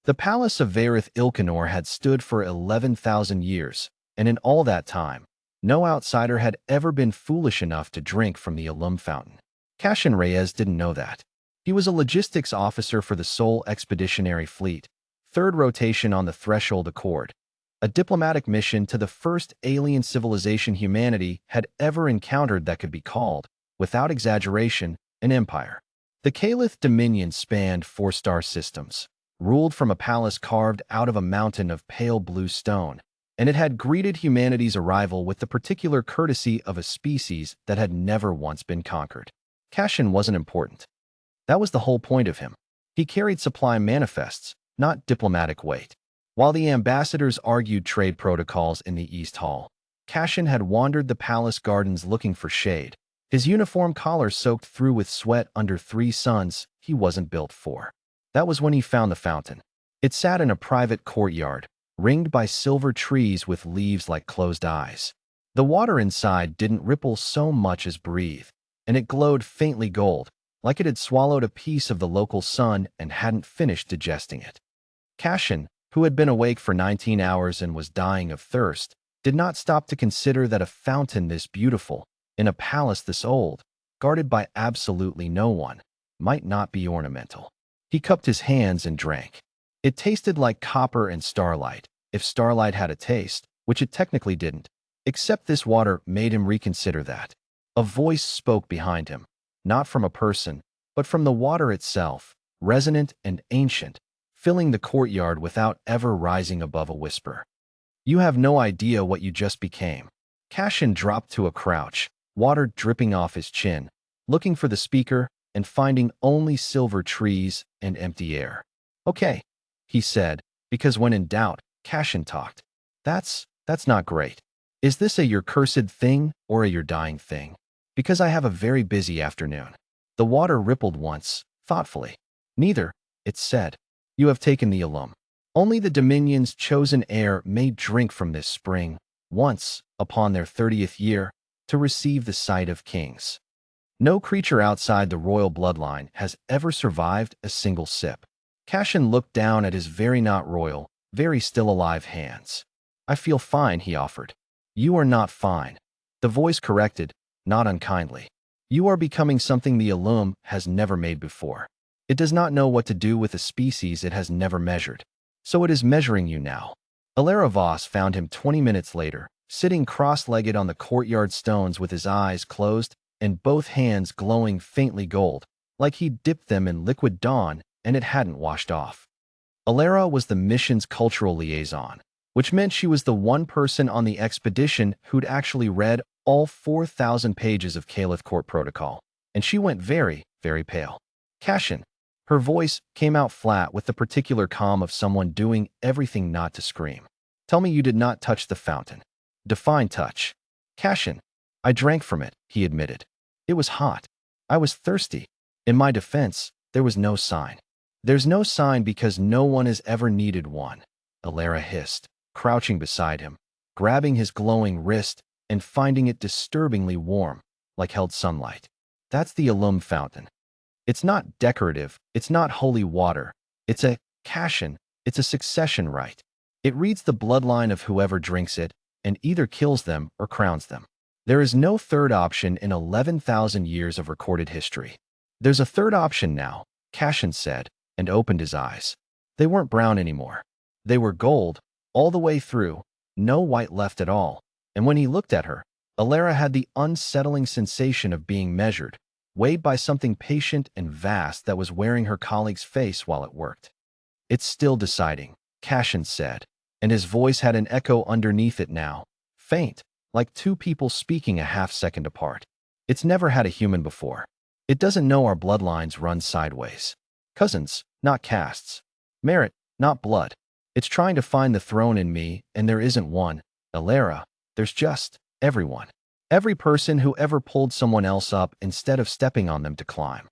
The palace of Varith Ilkanor had stood for 11,000 years, and in all that time, no outsider had ever been foolish enough to drink from the alum fountain. Cassian Reyes didn't know that. He was a logistics officer for the Sol Expeditionary Fleet, third rotation on the Threshold Accord, a diplomatic mission to the first alien civilization humanity had ever encountered that could be called, without exaggeration, an empire. The Caliph Dominion spanned 4-star systems, ruled from a palace carved out of a mountain of pale blue stone, and it had greeted humanity's arrival with the particular courtesy of a species that had never once been conquered. Cassian wasn't important. That was the whole point of him. He carried supply manifests, not diplomatic weight. While the ambassadors argued trade protocols in the East Hall, Cassian had wandered the palace gardens looking for shade. His uniform collar soaked through with sweat under 3 suns he wasn't built for. That was when he found the fountain. It sat in a private courtyard, ringed by silver trees with leaves like closed eyes. The water inside didn't ripple so much as breathe, and it glowed faintly gold, like it had swallowed a piece of the local sun and hadn't finished digesting it. Cassian, who had been awake for 19 hours and was dying of thirst, did not stop to consider that a fountain this beautiful, in a palace this old, guarded by absolutely no one, might not be ornamental. He cupped his hands and drank. It tasted like copper and starlight, if starlight had a taste, which it technically didn't. Except this water made him reconsider that. A voice spoke behind him, not from a person, but from the water itself, resonant and ancient, filling the courtyard without ever rising above a whisper. You have no idea what you just became. Cassian dropped to a crouch, water dripping off his chin, looking for the speaker and finding only silver trees and empty air. Okay, he said, because when in doubt, Cassian talked. That's not great. Is this a you're cursed thing or a you're dying thing? Because I have a very busy afternoon. The water rippled once, thoughtfully. Neither, it said. You have taken the alum. Only the Dominion's chosen heir may drink from this spring, once, upon their 30th year, to receive the sight of kings. No creature outside the royal bloodline has ever survived a single sip. Cassian looked down at his very not royal, very still alive hands. I feel fine, he offered. You are not fine. The voice corrected, not unkindly. You are becoming something the alum has never made before. It does not know what to do with a species it has never measured. So it is measuring you now. Alara Voss found him 20 minutes later, sitting cross-legged on the courtyard stones with his eyes closed and both hands glowing faintly gold, like he'd dipped them in liquid dawn and it hadn't washed off. Alara was the mission's cultural liaison, which meant she was the one person on the expedition who'd actually read all 4,000 pages of Caliph Court protocol, and she went very, very pale. Cassian. Her voice came out flat with the particular calm of someone doing everything not to scream. Tell me you did not touch the fountain. Define touch. Cassian. I drank from it, he admitted. It was hot. I was thirsty. In my defense, there was no sign. There's no sign because no one has ever needed one, Alara hissed, crouching beside him, grabbing his glowing wrist and finding it disturbingly warm, like held sunlight. That's the alum fountain. It's not decorative, it's not holy water. It's a Cassian, it's a succession rite. It reads the bloodline of whoever drinks it and either kills them or crowns them. There is no third option in 11,000 years of recorded history. There's a third option now, Cassian said, and opened his eyes. They weren't brown anymore. They were gold, all the way through, no white left at all. And when he looked at her, Alara had the unsettling sensation of being measured, weighed by something patient and vast that was wearing her colleague's face while it worked. It's still deciding, Cassian said, and his voice had an echo underneath it now, faint, like two people speaking a half-second apart. It's never had a human before. It doesn't know our bloodlines run sideways. Cousins, not castes. Merit, not blood. It's trying to find the throne in me, and there isn't one. Alara, there's just everyone. Every person who ever pulled someone else up instead of stepping on them to climb.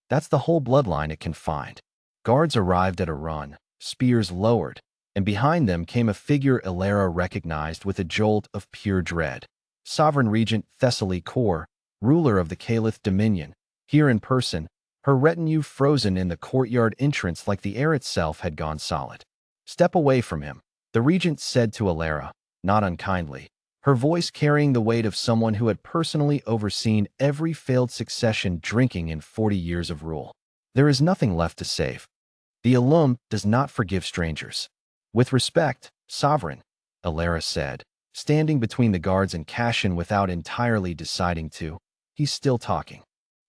That's the whole bloodline it can find. Guards arrived at a run, spears lowered, and behind them came a figure Alara recognized with a jolt of pure dread. Sovereign Regent Thessaly Kor, ruler of the Caliph Dominion, here in person, her retinue frozen in the courtyard entrance like the air itself had gone solid. "Step away from him," the regent said to Alara, not unkindly, her voice carrying the weight of someone who had personally overseen every failed succession drinking in 40 years of rule. "There is nothing left to save. The Alum does not forgive strangers." "With respect, sovereign," Alara said, standing between the guards and Cashin without entirely deciding to. "He's still talking."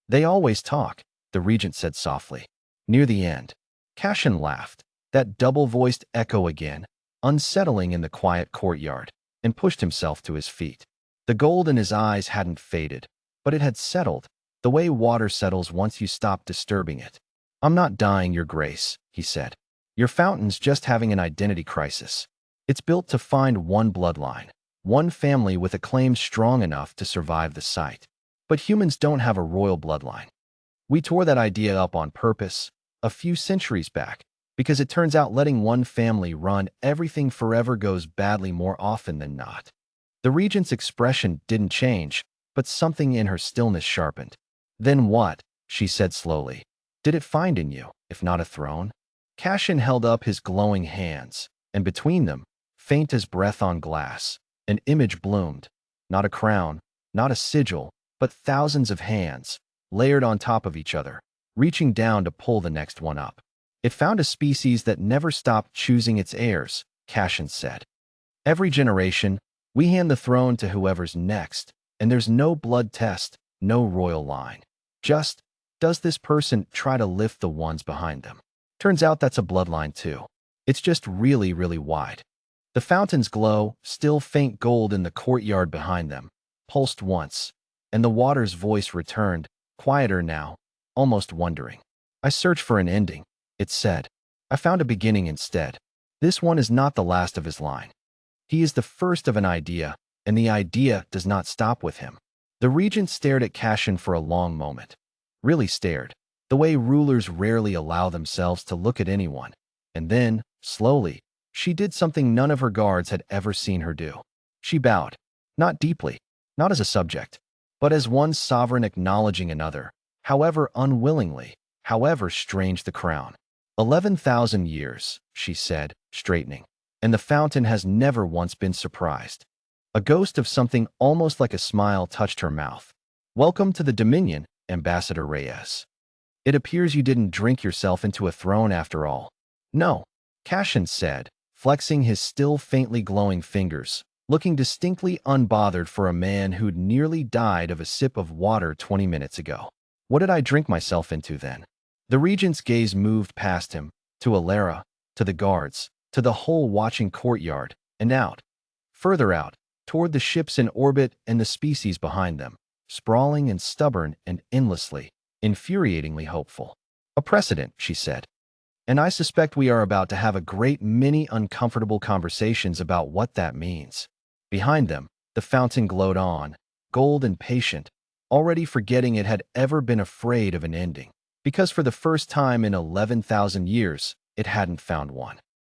"They always talk," the regent said softly. Near the end, Cashin laughed, that double-voiced echo again, unsettling in the quiet courtyard, and pushed himself to his feet. The gold in his eyes hadn't faded, but it had settled, the way water settles once you stop disturbing it. "I'm not dying, Your Grace," he said. "Your fountain's just having an identity crisis. It's built to find one bloodline, one family with a claim strong enough to survive the site. But humans don't have a royal bloodline. We tore that idea up on purpose a few centuries back, because it turns out letting one family run everything forever goes badly more often than not." The regent's expression didn't change, but something in her stillness sharpened. "Then what?" she said slowly. "Did it find in you, if not a throne?" Cashin held up his glowing hands, and between them, faint as breath on glass, an image bloomed. Not a crown, not a sigil, but thousands of hands, layered on top of each other, reaching down to pull the next one up. "It found a species that never stopped choosing its heirs," Cashin said. "Every generation, we hand the throne to whoever's next, and there's no blood test, no royal line. Just, does this person try to lift the ones behind them? Turns out that's a bloodline too. It's just really, really wide." The fountain's glow, still faint gold in the courtyard behind them, pulsed once, and the water's voice returned, quieter now, almost wondering. "I searched for an ending," it said. "I found a beginning instead. This one is not the last of his line. He is the first of an idea, and the idea does not stop with him." The regent stared at Cashin for a long moment. Really stared, the way rulers rarely allow themselves to look at anyone. And then, slowly, she did something none of her guards had ever seen her do. She bowed, not deeply, not as a subject, but as one sovereign acknowledging another, however unwillingly, however strange the crown. 11,000 years, she said, straightening, and the fountain has never once been surprised. A ghost of something almost like a smile touched her mouth. "Welcome to the Dominion, Ambassador Reyes. It appears you didn't drink yourself into a throne after all." "No," Cashin said, flexing his still faintly glowing fingers, looking distinctly unbothered for a man who'd nearly died of a sip of water 20 minutes ago. "What did I drink myself into then?" The regent's gaze moved past him, to Alara, to the guards, to the whole watching courtyard, and out. Further out, toward the ships in orbit and the species behind them, sprawling and stubborn and endlessly, infuriatingly hopeful. "A precedent," she said. "And I suspect we are about to have a great many uncomfortable conversations about what that means." Behind them, the fountain glowed on, gold and patient, already forgetting it had ever been afraid of an ending, because for the first time in 11,000 years, it hadn't found one.